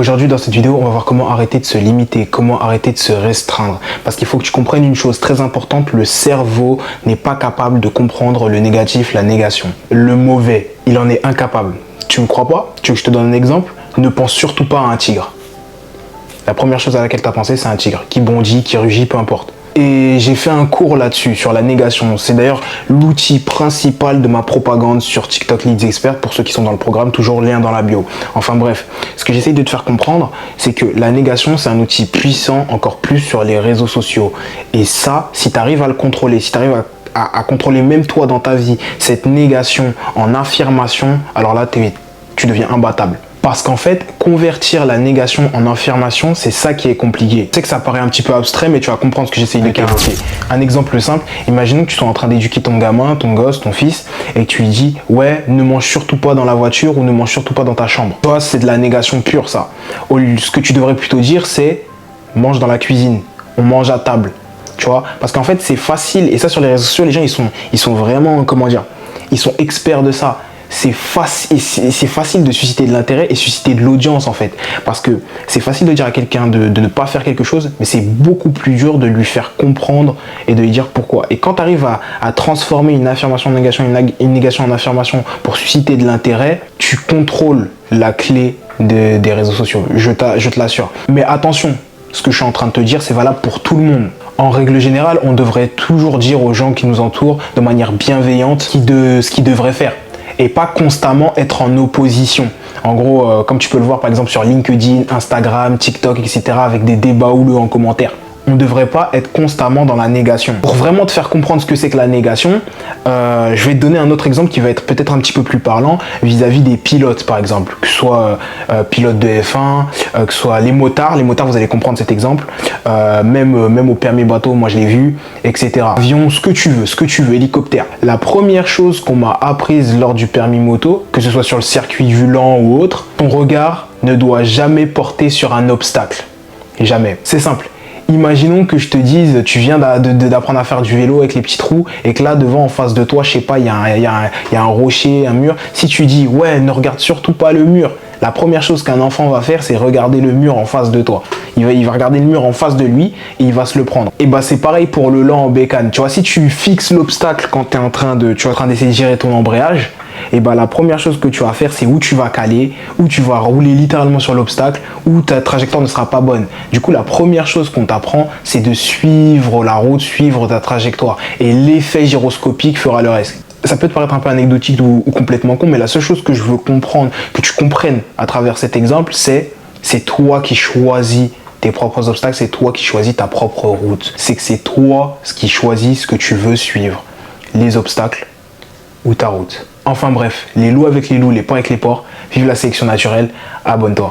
Aujourd'hui, dans cette vidéo, on va voir comment arrêter de se limiter, comment arrêter de se restreindre. Parce qu'il faut que tu comprennes une chose très importante, le cerveau n'est pas capable de comprendre le négatif, la négation. Le mauvais, il en est incapable. Tu me crois pas? Tu veux que je te donne un exemple? Ne pense surtout pas à un tigre. La première chose à laquelle tu as pensé, c'est un tigre qui bondit, qui rugit, peu importe. Et j'ai fait un cours là-dessus, sur la négation. C'est d'ailleurs l'outil principal de ma propagande sur TikTok Leads Expert, pour ceux qui sont dans le programme, toujours lien dans la bio. Enfin bref, ce que j'essaye de te faire comprendre, c'est que la négation, c'est un outil puissant, encore plus sur les réseaux sociaux. Et ça, si tu arrives à le contrôler, si tu arrives à contrôler même toi dans ta vie, cette négation en affirmation, alors là, tu deviens imbattable. Parce qu'en fait, convertir la négation en affirmation, c'est ça qui est compliqué. Je sais que ça paraît un petit peu abstrait, mais tu vas comprendre ce que j'essaye de clarifier. Un exemple simple, imaginons que tu sois en train d'éduquer ton gamin, ton gosse, ton fils, et que tu lui dis « Ouais, ne mange surtout pas dans la voiture ou ne mange surtout pas dans ta chambre. » Toi, c'est de la négation pure, ça. Ce que tu devrais plutôt dire, c'est « Mange dans la cuisine, on mange à table. » Tu vois? Parce qu'en fait, c'est facile. Et ça, sur les réseaux sociaux, les gens, ils sont vraiment, comment dire, ils sont experts de ça. C'est facile de susciter de l'intérêt et susciter de l'audience en fait. Parce que c'est facile de dire à quelqu'un de ne pas faire quelque chose, mais c'est beaucoup plus dur de lui faire comprendre et de lui dire pourquoi. Et quand tu arrives à transformer une affirmation en négation, une négation en affirmation pour susciter de l'intérêt, tu contrôles la clé des réseaux sociaux. Je te l'assure. Mais attention, ce que je suis en train de te dire, c'est valable pour tout le monde. En règle générale, on devrait toujours dire aux gens qui nous entourent de manière bienveillante ce qu'ils devraient faire. Et pas constamment être en opposition. En gros, comme tu peux le voir par exemple sur LinkedIn, Instagram, TikTok, etc. avec des débats houleux en commentaire. On ne devrait pas être constamment dans la négation. Pour vraiment te faire comprendre ce que c'est que la négation, je vais te donner un autre exemple qui va être peut-être un petit peu plus parlant vis-à-vis des pilotes par exemple. Que ce soit pilote de F1, que ce soit les motards. Les motards, vous allez comprendre cet exemple. Même au permis bateau, moi je l'ai vu, etc. Avion, ce que tu veux, hélicoptère. La première chose qu'on m'a apprise lors du permis moto, que ce soit sur le circuit volant ou autre, ton regard ne doit jamais porter sur un obstacle. Jamais. C'est simple. Imaginons que je te dise, tu viens d'apprendre à faire du vélo avec les petits trous et que là devant en face de toi, je sais pas, il y a un rocher, un mur. Si tu dis ouais, ne regarde surtout pas le mur, la première chose qu'un enfant va faire, c'est regarder le mur en face de toi. Il va regarder le mur en face de lui et il va se le prendre. Et bah c'est pareil pour le lent en bécane. Tu vois, si tu fixes l'obstacle quand tu es en train d'essayer de gérer ton embrayage, et bah la première chose que tu vas faire, c'est où tu vas caler, où tu vas rouler littéralement sur l'obstacle, où ta trajectoire ne sera pas bonne. Du coup, la première chose qu'on t'apprend, c'est de suivre la route, suivre ta trajectoire. Et l'effet gyroscopique fera le reste. Ça peut te paraître un peu anecdotique ou complètement con, mais la seule chose que je veux comprendre, que tu comprennes à travers cet exemple, c'est toi qui choisis tes propres obstacles, c'est toi qui choisis ta propre route. C'est que c'est toi qui choisis ce que tu veux suivre, les obstacles ou ta route. Enfin bref, les loups avec les loups, les porcs avec les porcs, vive la sélection naturelle, abonne-toi.